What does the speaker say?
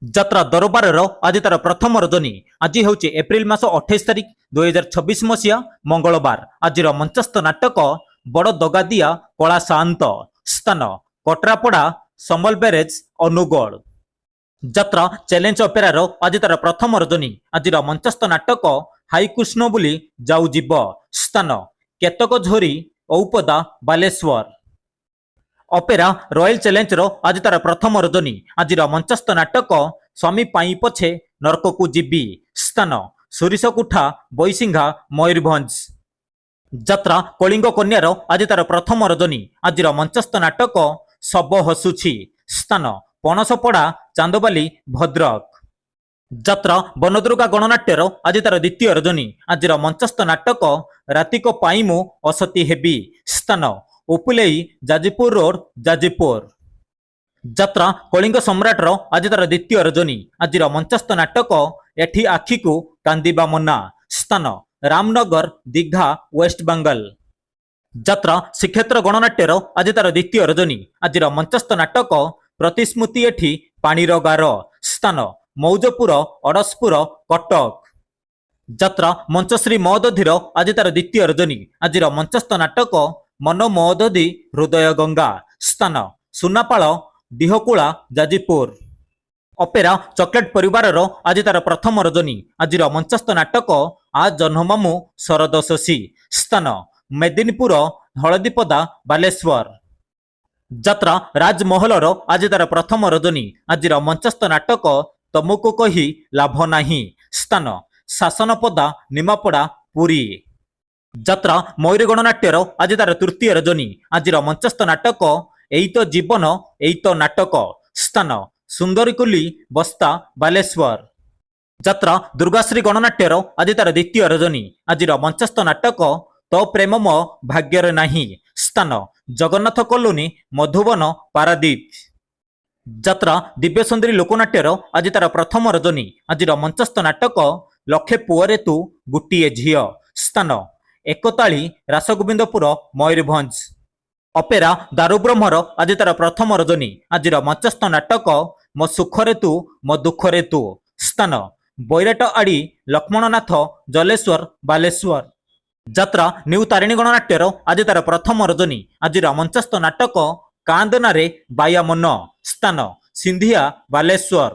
ଯାତ୍ରା ଦରବାରର ଆଜି ତାର ପ୍ରଥମ ରଜନୀ। ଆଜି ହେଉଛି ଏପ୍ରିଲ ମାସ 28 ତାରିଖ 2026 ମସିହା ମଙ୍ଗଳବାର। ଆଜିର ମଞ୍ଚସ୍ଥ ନାଟକ ବଡ଼ ଦଗାଦିଆ କଳା ସାଆନ୍ତ। ସ୍ଥାନ କଟ୍ରାପଡ଼ା ସମଲ ବ୍ୟାରେଜ ଅନୁଗୋଳ। ଯାତ୍ରା ଚ୍ୟାଲେଞ୍ଜ ଅପେରାର ଆଜି ତାର ପ୍ରଥମ ରଜନୀ। ଆଜିର ମଞ୍ଚସ୍ଥ ନାଟକ ହାଇ କୃଷ୍ଣ ବୋଲି ଯାଉ ଯିବ। ସ୍ଥାନ କେତକ ଝୋରି ଔପଦା ବାଲେଶ୍ୱର। ଅପେରା ରୟାଲ ଚ୍ୟାଲେଞ୍ଜର ଆଜି ତାର ପ୍ରଥମ ରଜନୀ। ଆଜିର ମଞ୍ଚସ୍ଥ ନାଟକ ସ୍ୱାମୀ ପାଇଁ ପଛେ ନର୍କକୁ ଯିବି। ସ୍ଥାନ ସୋରିଷକୁଠା ବୈସିଂଘା ମୟୂରଭଞ୍ଜ। ଯାତ୍ରା କଳିଙ୍ଗ କନ୍ୟାର ଆଜି ତାର ପ୍ରଥମ ରଜନୀ। ଆଜିର ମଞ୍ଚସ୍ଥ ନାଟକ ଶବ ହସୁଛି। ସ୍ଥାନ ପଣସପଡ଼ା ଚାନ୍ଦବାଲି ଭଦ୍ରକ। ଯାତ୍ରା ବନଦୁର୍ଗା ଗଣନାଟ୍ୟର ଆଜି ତାର ଦ୍ୱିତୀୟ ରଜନୀ। ଆଜିର ମଞ୍ଚସ୍ଥ ନାଟକ ରାତିକ ପାଇଁ ମୁଁ ଅସତୀ ହେବି। ସ୍ଥାନ ଉପୁଲେଇ ଯାଜପୁର ରୋଡ ଯାଜପୁର। ଯାତ୍ରା କଳିଙ୍ଗ ସମ୍ରାଟର ଆଜି ତାର ଦ୍ୱିତୀୟ ରଜନୀ। ଆଜିର ମଞ୍ଚସ୍ଥ ନାଟକ ଏଠି ଆଖିକୁ କାନ୍ଦିବା ମନା। ସ୍ଥାନ ରାମନଗର ଦୀଘା ୱେଷ୍ଟବେଙ୍ଗଲ। ଯାତ୍ରା ଶ୍ରୀକ୍ଷେତ୍ର ଗଣନାଟ୍ୟର ଆଜି ତାର ଦ୍ୱିତୀୟ ରଜନୀ। ଆଜିର ମଞ୍ଚସ୍ଥ ନାଟକ ପ୍ରତିସ୍ମୃତି ଏଠି ପାଣିର ଗାର। ସ୍ଥାନ ମୌଜପୁର ଅଡ଼ଶପୁର କଟକ। ଯାତ୍ରା ମଞ୍ଚଶ୍ରୀ ମହୋଦଧିର ଆଜି ତାର ଦ୍ୱିତୀୟ ରଜନୀ। ଆଜିର ମଞ୍ଚସ୍ଥ ନାଟକ ମନ ମହୋଦଧି ହୃଦୟ ଗଙ୍ଗା। ସ୍ଥାନ ସୁନାପାଳ ଦିହକୁଳା ଯାଜପୁର। ଅପେରା ଚକଲେଟ ପରିବାରର ଆଜି ତାର ପ୍ରଥମ ରଜନୀ। ଆଜିର ମଞ୍ଚସ୍ଥ ନାଟକ ଆ ଜହ୍ନମାମୁଁ ଶରଦ ଶଶୀ। ସ୍ଥାନ ମେଦିନୀପୁର ହଳଦୀପଦା ବାଲେଶ୍ୱର। ଯାତ୍ରା ରାଜମହଲର ଆଜି ତାର ପ୍ରଥମ ରଜନୀ। ଆଜିର ମଞ୍ଚସ୍ଥ ନାଟକ ତମକୁ କହି ଲାଭ ନାହିଁ। ସ୍ଥାନ ଶାସନପଦା ନିମାପଡ଼ା ପୁରୀ। ଯାତ୍ରା ମୟୂରୀ ଗଣନାଟ୍ୟର ଆଜି ତାର ତୃତୀୟ ରଜନୀ। ଆଜିର ମଞ୍ଚସ୍ଥ ନାଟକ ଏଇତ ଜୀବନ ଏଇତ ନାଟକ। ସ୍ଥାନ ସୁନ୍ଦରୀକୁଲି ବସ୍ତା ବାଲେଶ୍ୱର। ଯାତ୍ରା ଦୁର୍ଗାଶ୍ରୀ ଗଣନାଟ୍ୟର ଆଜି ତାର ଦ୍ୱିତୀୟ ରଜନୀ। ଆଜିର ମଞ୍ଚସ୍ଥ ନାଟକ ତୋ ପ୍ରେମ ମୋ ଭାଗ୍ୟରେ ନାହିଁ। ସ୍ଥାନ ଜଗନ୍ନାଥ କଲୋନୀ ମଧୁବନ ପାରାଦୀପ। ଯାତ୍ରା ଦିବ୍ୟସୁନ୍ଦରୀ ଲୋକନାଟ୍ୟର ଆଜି ତାର ପ୍ରଥମ ରଜନୀ। ଆଜିର ମଞ୍ଚସ୍ଥ ନାଟକ ଲକ୍ଷେ ପୁଅରେ ତୁ ଗୋଟିଏ ଝିଅ। ସ୍ଥାନ ଏକତାଳି ରାସଗୋବିନ୍ଦପୁର ମୟୂରଭଞ୍ଜ। ଅପେରା ଦାରୁବ୍ରହ୍ମର ଆଜି ତାର ପ୍ରଥମ ରଜନୀ। ଆଜିର ମଞ୍ଚସ୍ଥ ନାଟକ ମୋ ସୁଖରେ ତୁ ମୋ ଦୁଃଖରେ ତୁ। ସ୍ଥାନ ବୈରାଟ ଆଡ଼ି ଲକ୍ଷ୍ମଣନାଥ ଜଲେଶ୍ୱର ବାଲେଶ୍ୱର। ଯାତ୍ରା ନ୍ୟୁ ତାରିଣୀ ଗଣନାଟ୍ୟର ଆଜି ତାର ପ୍ରଥମ ରଜନୀ। ଆଜିର ମଞ୍ଚସ୍ଥ ନାଟକ କାନ୍ଦନାରେ ବାୟା ମନ। ସ୍ଥାନ ସିନ୍ଧିଆ ବାଲେଶ୍ୱର।